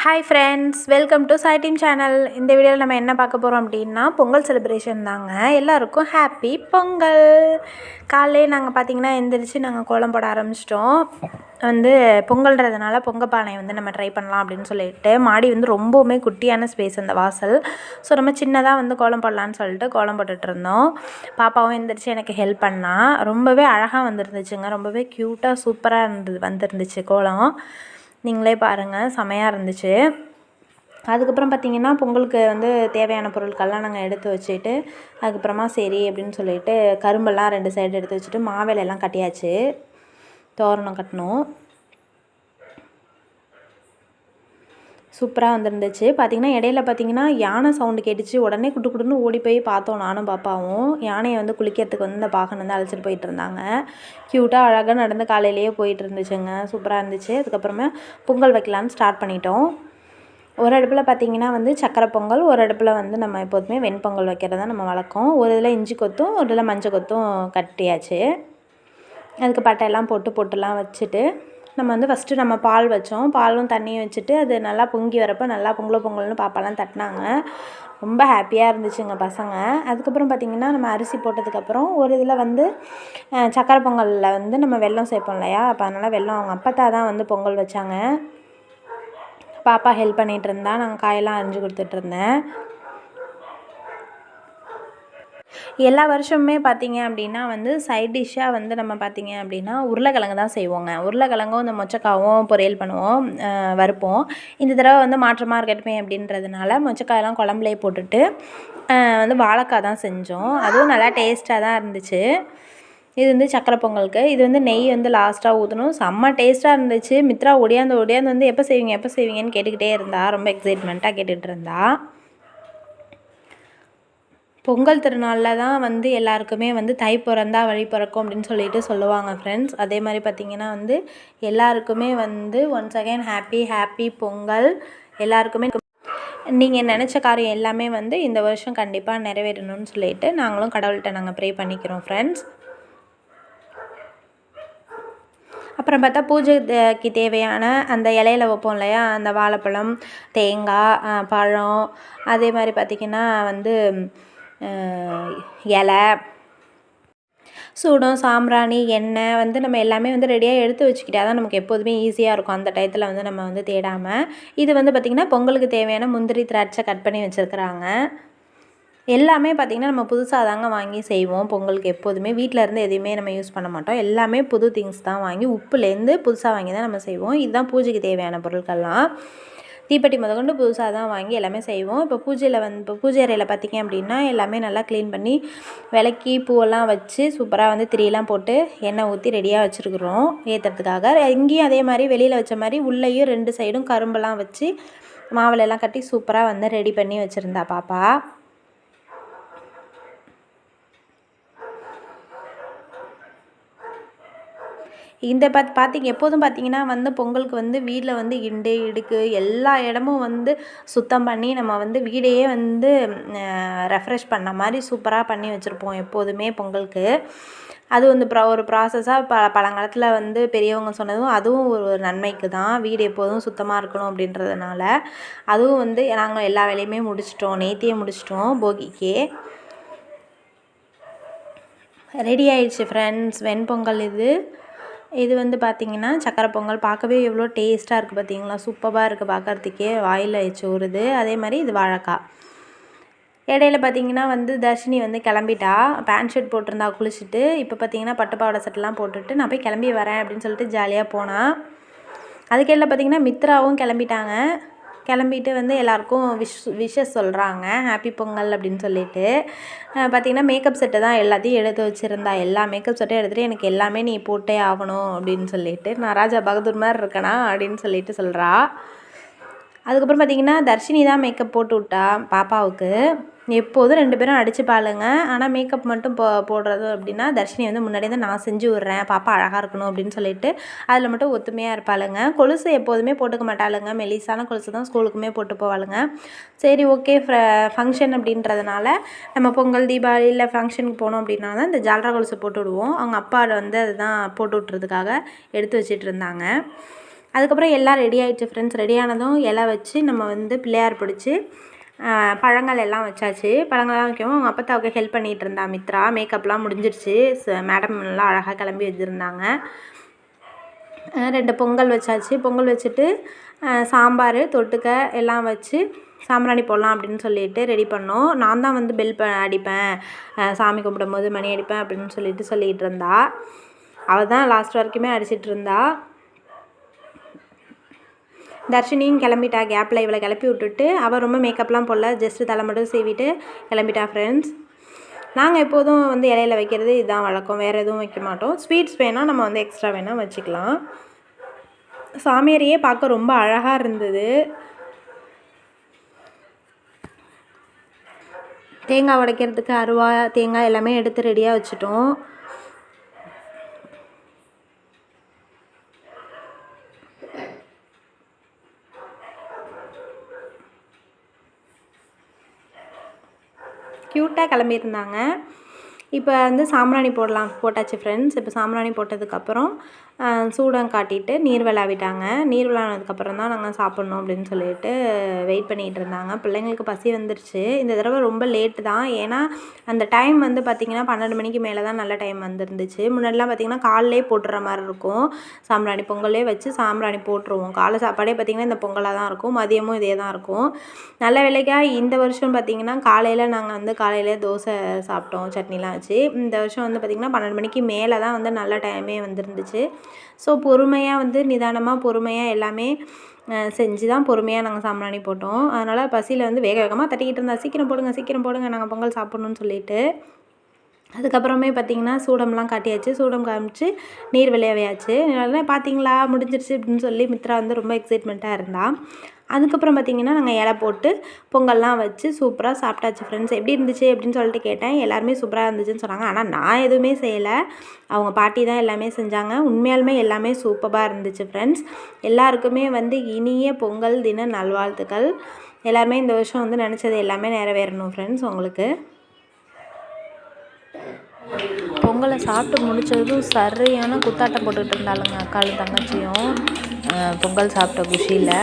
Hi friends, welcome to Sai team channel. இந்த வீடியோவில் நம்ம என்ன பார்க்க போகிறோம் அப்படின்னா பொங்கல் செலிப்ரேஷன் தாங்க. எல்லாருக்கும் ஹாப்பி பொங்கல். காலையிலே நாங்கள் பார்த்திங்கன்னா எந்திரிச்சு நாங்கள் கோலம் போட ஆரம்பிச்சிட்டோம். பொங்கல்ன்றதுனால பொங்கல் பானை நம்ம ட்ரை பண்ணலாம் அப்படின்னு சொல்லிட்டு மாடி ரொம்பவுமே குட்டியான ஸ்பேஸ் அந்த வாசல். ஸோ நம்ம சின்னதாக கோலம் போடலான்னு சொல்லிட்டு கோலம் போட்டுட்ருந்தோம். பாப்பாவும் எந்திரிச்சு எனக்கு ஹெல்ப் பண்ணால் ரொம்பவே அழகாக வந்துருந்துச்சுங்க. ரொம்பவே க்யூட்டாக சூப்பராக வந்துருந்துச்சு கோலம். நீங்களே பாருங்கள், செமையாக இருந்துச்சு. அதுக்கப்புறம் பார்த்திங்கன்னா பொங்கலுக்கு தேவையான பொருட்கள்லாம் நாங்கள் எடுத்து வச்சுட்டு அதுக்கப்புறமா சரி அப்படின்னு சொல்லிட்டு கரும்பெல்லாம் 2 சைடு எடுத்து வச்சுட்டு மாவேலையெல்லாம் கட்டியாச்சு. தோரணம் கட்டணும். சூப்பராக வந்துருந்துச்சு. பார்த்திங்கன்னா இடையில பார்த்திங்கன்னா யானை சவுண்டு கேட்டுச்சு. உடனே குட்டுன்னு ஓடி போய் பார்த்தோம் நானும் பாப்பாவும். யானையை குளிக்கிறதுக்கு இந்த பாகன் அழைச்சிட்டு போயிட்டு இருந்தாங்க. க்யூட்டாக அழகாக நடந்து காலையிலேயே போயிட்டு இருந்துச்சுங்க. சூப்பராக இருந்துச்சு. அதுக்கப்புறமா பொங்கல் வைக்கலான்னு ஸ்டார்ட் பண்ணிட்டோம். ஒரு அடுப்பில் பார்த்திங்கன்னா சக்கரை பொங்கல், ஒரு அடுப்பில் நம்ம எப்போதுமே வெண்பொங்கல் வைக்கிறது தான் நம்ம வழக்கம். ஒரு இதில் இஞ்சி கொத்தும் ஒரு இதில் மஞ்சள் கொத்தும் கட்டியாச்சு. அதுக்கு பட்டையெல்லாம் பொட்டுலாம் வச்சுட்டு நம்ம ஃபஸ்ட்டு நம்ம பால் வச்சோம். பாலும் தண்ணியும் வச்சுட்டு அது நல்லா பொங்கி வரப்போ நல்லா பொங்கல்னு பாப்பாலாம் தட்டினாங்க. ரொம்ப ஹாப்பியாக இருந்துச்சுங்க பசங்க. அதுக்கப்புறம் பார்த்திங்கன்னா நம்ம அரிசி போட்டதுக்கப்புறம் ஒரு இதில் சக்கரை பொங்கலில் நம்ம வெல்லம் சேர்ப்போம் இல்லையா, அப்போ அதனால் வெல்லம் அவங்க அப்பத்தா தான் பொங்கல் வச்சாங்க. பாப்பா ஹெல்ப் பண்ணிகிட்டு இருந்தா. நாங்கள் காயெல்லாம் அரிஞ்சு கொடுத்துட்ருந்தேன். எல்லா வருஷமுமே பார்த்திங்க அப்படின்னா சைட் டிஷ்ஷாக நம்ம பார்த்திங்க அப்படின்னா உருளைக்கிழங்கு தான் செய்வோங்க. உருளைக்கிழங்கும் இந்த மொச்சக்காவும் பொரியல் பண்ணுவோம், வறுப்போம். இந்த தடவை மாற்றமாக இருக்கட்டுமே அப்படின்றதுனால மொச்சக்காயெல்லாம் குழம்புலேயே போட்டுட்டு வாழைக்காய் தான் செஞ்சோம். அதுவும் நல்லா டேஸ்ட்டாக தான் இருந்துச்சு. இது சக்கரை பொங்கலுக்கு. இது நெய் லாஸ்ட்டாக ஊற்றணும். செம்ம டேஸ்ட்டாக இருந்துச்சு. மித்ரா ஒடியாந்து எப்போ செய்வீங்கன்னு கேட்டுக்கிட்டே இருந்தா. ரொம்ப எக்ஸைட்மெண்ட்டாக கேட்டுகிட்டு இருந்தா. பொங்கல் திருநாளில் தான் எல்லாருக்குமே தை பிறந்தா வழி பிறக்கும் அப்படின்னு சொல்லிட்டு சொல்லுவாங்க ஃப்ரெண்ட்ஸ். அதே மாதிரி பார்த்திங்கன்னா எல்லாருக்குமே ஒன்ஸ் அகைன் ஹாப்பி பொங்கல். எல்லாருக்குமே நீங்கள் நினச்ச காரியம் எல்லாமே இந்த வருஷம் கண்டிப்பாக நிறைவேறணும்னு சொல்லிட்டு நாங்களும் கடவுள்கிட்ட நாங்கள் ப்ரே பண்ணிக்கிறோம் ஃப்ரெண்ட்ஸ். அப்புறம் பார்த்தா பூஜைக்கு தேவையான அந்த இலையில வைப்போம் இல்லையா, அந்த வாழைப்பழம், தேங்காய், பழம், அதே மாதிரி பார்த்திங்கன்னா இலை, சூடம், சாம்பிராணி, எண்ணெய் நம்ம எல்லாமே ரெடியாக எடுத்து வச்சுக்கிட்டா தான் நமக்கு எப்போதுமே ஈஸியாக இருக்கும். அந்த டயத்தில் நம்ம தேடாமல். இது பார்த்திங்கன்னா பொங்கலுக்கு தேவையான முந்திரி, திராட்சை கட் பண்ணி வச்சுருக்குறாங்க. எல்லாமே பார்த்திங்கன்னா நம்ம புதுசாக தாங்க வாங்கி செய்வோம். பொங்கலுக்கு எப்போதுமே வீட்டில் இருந்து எதுவுமே நம்ம யூஸ் பண்ண மாட்டோம். எல்லாமே புது திங்ஸ் தான் வாங்கி உப்புலேருந்து புதுசாக வாங்கி தான் நம்ம செய்வோம். இதுதான் பூஜைக்கு தேவையான பொருட்கள்லாம். தீப்பெட்டி முதற்கொண்டு புதுசாக தான் வாங்கி எல்லாமே செய்வோம். இப்போ பூஜையில் இப்போ பூஜை அறையில் பார்த்திங்க அப்படின்னா எல்லாமே நல்லா க்ளீன் பண்ணி விளக்கி பூவெல்லாம் வச்சு சூப்பராக திரியெல்லாம் போட்டு எண்ணெய் ஊற்றி ரெடியாக வச்சுருக்குறோம் ஏற்றுறதுக்காக. இங்கேயும் அதே மாதிரி வெளியில் வச்ச மாதிரி உள்ளேயும் 2 சைடும் கரும்பெல்லாம் வச்சு மாவுலெல்லாம் கட்டி சூப்பராக ரெடி பண்ணி வச்சுருந்தா பாப்பா. இந்த எப்போதும் பார்த்திங்கன்னா பொங்கலுக்கு வீட்டில் இண்டு இடுக்கு எல்லா இடமும் சுத்தம் பண்ணி நம்ம வீடையே ரெஃப்ரெஷ் பண்ண மாதிரி சூப்பராக பண்ணி வச்சுருப்போம் எப்போதுமே பொங்கலுக்கு. அது ஒரு ப்ராசஸாக பழங்காலத்தில் பெரியவங்க சொன்னதும் அதுவும் ஒரு நன்மைக்கு தான். வீடு எப்போதும் சுத்தமாக இருக்கணும் அப்படின்றதுனால அதுவும் நாங்கள் எல்லா வேலையுமே முடிச்சிட்டோம். நேத்தியே முடிச்சிட்டோம் போகிக்கே. ரெடி ஆயிடுச்சு ஃப்ரெண்ட்ஸ் வெண்பொங்கல். இது பார்த்திங்கன்னா சக்கரை பொங்கல். பார்க்கவே எவ்வளோ டேஸ்ட்டாக இருக்குது பார்த்திங்களா, சூப்பராக இருக்குது பார்க்குறதுக்கே, வாயில் வச்சு ஊறுது. அதே மாதிரி இது வாழைக்காய். இடையில பார்த்திங்கன்னா தர்ஷினி கிளம்பிட்டா. பேண்ட் ஷர்ட் போட்டிருந்தா குளிச்சுட்டு. இப்போ பார்த்திங்கன்னா பட்டு பாவாடை சட்டெல்லாம் போட்டுட்டு நான் போய் கிளம்பி வரேன் அப்படின்னு சொல்லிட்டு ஜாலியாக போனான். அதுக்கெல்லாம் பார்த்திங்கன்னா மித்ராவும் கிளம்பிட்டாங்க. கிளம்பிட்டு எல்லாருக்கும் விஷஸ் சொல்கிறாங்க, ஹாப்பி பொங்கல் அப்படின்னு சொல்லிட்டு. பார்த்திங்கன்னா மேக்கப் செட்டை தான் எல்லாத்தையும் எடுத்து வச்சுருந்தா. எல்லா மேக்கப் செட்டையும் எடுத்துகிட்டு எனக்கு எல்லாமே நீ போட்டே ஆகணும் அப்படின்னு சொல்லிட்டு, நான் ராஜா பகதூர் மாதிரி இருக்கேனா அப்படின்னு சொல்லிட்டு சொல்கிறா. அதுக்கப்புறம் பார்த்திங்கன்னா தர்ஷினி தான் மேக்கப் போட்டு விட்டா பாப்பாவுக்கு. எப்போதும் 2 பேரும் அடிச்சுப்பாளுங்க. ஆனால் மேக்கப் மட்டும் போடுறது அப்படின்னா தர்ஷினி முன்னாடியே நான் செஞ்சு விட்றேன், பாப்பா அழகாக இருக்கணும் அப்படின்னு சொல்லிட்டு அதில் மட்டும் ஒத்துமையாக இருப்பாளுங்க. கொலுசு எப்போதுமே போட்டுக்க மாட்டாளுங்க. மெலிசான கொலுசு தான் ஸ்கூலுக்குமே போட்டு போவாளுங்க. சரி ஓகே, ஃபங்க்ஷன் அப்படின்றதுனால நம்ம பொங்கல், தீபாவளி இல்லை ஃபங்க்ஷனுக்கு போனோம் அப்படின்னா தான் இந்த ஜால்ரா கொலுசு போட்டு விடுவோம். அவங்க அப்பா அதுதான் போட்டு விட்றதுக்காக எடுத்து வச்சிட்டு இருந்தாங்க. அதுக்கப்புறம் எல்லாம் ரெடி ஆகிடுச்சு ஃப்ரெண்ட்ஸ். ரெடியானதும் இலை வச்சு நம்ம வந்து பிள்ளையார் பிடிச்சி பழங்கள் எல்லாம் வச்சாச்சு. பழங்கள்லாம் வைக்கவும் அவங்க அப்பத்தாவுக்கு ஹெல்ப் பண்ணிகிட்டு இருந்தா மித்ரா. மேக்கப்லாம் முடிஞ்சிருச்சு. மேடம் நல்லா அழகாக கிளம்பி வச்சுருந்தாங்க. 2 பொங்கல் வச்சாச்சு. பொங்கல் வச்சுட்டு சாம்பார் தொட்டுக்க எல்லாம் வச்சு சாம்பிராணி போடலாம் அப்படின்னு சொல்லிட்டு ரெடி பண்ணோம். நான் தான் வந்து பெல் அடிப்பேன், சாமி கும்பிடும்போது மணி அடிப்பேன் அப்படின்னு சொல்லிகிட்டு இருந்தா. அவள் தான் லாஸ்ட் வரைக்குமே அடிச்சிட்டு இருந்தா. தர்ஷினியும் கிளம்பிட்டா. கேப்பில் இவளை கிளப்பி விட்டுட்டு அவள் ரொம்ப மேக்கப்லாம் போடல, ஜஸ்ட்டு தலை மட்டும் சீவிட்டு கிளம்பிட்டா ஃப்ரெண்ட்ஸ். நாங்கள் எப்போதும் வந்து இலையில வைக்கிறது இதுதான் வழக்கம், வேறு எதுவும் வைக்க மாட்டோம். ஸ்வீட்ஸ் வேணால் நம்ம வந்து எக்ஸ்ட்ரா வேணால் வச்சுக்கலாம். சாமியாரையே பார்க்க ரொம்ப அழகாக இருந்தது. தேங்காய் உடைக்கிறதுக்கு அருவா, தேங்காய் எல்லாமே எடுத்து ரெடியாக வச்சுட்டோம். க்யூட்டாக கிளம்பியிருந்தாங்க. இப்போ வந்து சாம்பிராணி போட்டாச்சு ஃப்ரெண்ட்ஸ். இப்போ சாம்பிராணி போட்டதுக்கப்புறம் சூடம் காட்டிட்டு நீர் விளாவிட்டாங்க. நீர் விளானதுக்கப்புறம் தான் நாங்கள் சாப்பிட்ணும் அப்படின்னு சொல்லிட்டு வெயிட் பண்ணிகிட்டு இருந்தாங்க. பிள்ளைங்களுக்கு பசி வந்துருச்சு. இந்த தடவை ரொம்ப லேட்டு தான். ஏன்னா அந்த டைம் வந்து பார்த்திங்கன்னா 12 மணிக்கு மேலே தான் நல்ல டைம் வந்துருந்துச்சு. முன்னாடிலாம் பார்த்திங்கன்னா காலையிலே போட்டுற மாதிரி இருக்கும். சாம்பிராணி பொங்கலே வச்சு சாம்பிராணி போட்டுருவோம். காலை சாப்பாடே பார்த்திங்கன்னா இந்த பொங்கலாக தான் இருக்கும். மதியமும் இதே தான் இருக்கும். நல்ல வேலைக்காக இந்த வருஷம் பார்த்திங்கன்னா காலையில் நாங்கள் வந்து காலையிலே தோசை சாப்பிட்டோம், சட்னிலாம் வச்சு. இந்த வருஷம் வந்து பார்த்திங்கன்னா 12 மணிக்கு மேலே தான் வந்து நல்ல டைமே வந்துருந்துச்சு. ஸோ பொறுமையாக வந்து நிதானமாக பொறுமையாக எல்லாமே செஞ்சு தான் பொறுமையாக நாங்கள் சாம்பிராணி போட்டோம். அதனால் பசியில் வந்து வேக வேகமாக தட்டிக்கிட்டு இருந்தா, சீக்கிரம் போடுங்க நாங்கள் பொங்கல் சாப்பிட்ணுன்னு சொல்லிட்டு. அதுக்கப்புறமே பார்த்திங்கன்னா சூடம்லாம் காட்டியாச்சு. சூடம் காமிச்சு நீர் விளையாவையாச்சு. அதனால் பார்த்தீங்களா முடிஞ்சிருச்சு அப்படின்னு சொல்லி மித்ரா வந்து ரொம்ப எக்ஸைட்மெண்ட்டாக இருந்தாள். அதுக்கப்புறம் பார்த்திங்கன்னா நாங்கள் இலை போட்டு பொங்கல்லாம் வச்சு சூப்பராக சாப்பிட்டாச்சு ஃப்ரெண்ட்ஸ். எப்படி இருந்துச்சு அப்படின்னு சொல்லிட்டு கேட்டேன். எல்லாருமே சூப்பராக இருந்துச்சுன்னு சொன்னாங்க. ஆனால் நான் எதுவுமே செய்யலை, அவங்க பாட்டி தான் எல்லாமே செஞ்சாங்க. உண்மையாலுமே எல்லாமே சூப்பராக இருந்துச்சு ஃப்ரெண்ட்ஸ். எல்லாருக்குமே வந்து இனிய பொங்கல் தின நல்வாழ்த்துக்கள். எல்லாருமே இந்த வருஷம் வந்து நினச்சது எல்லாமே நிறைவேறணும் ஃப்ரெண்ட்ஸ். உங்களுக்கு பொங்கலை சாப்பிட்டு முடித்ததும் சரியான குத்தாட்டம் போட்டுக்கிட்டு இருந்தாளுங்க அக்காலும் தங்கச்சியும் பொங்கல் சாப்பிட்ட குஷியில்.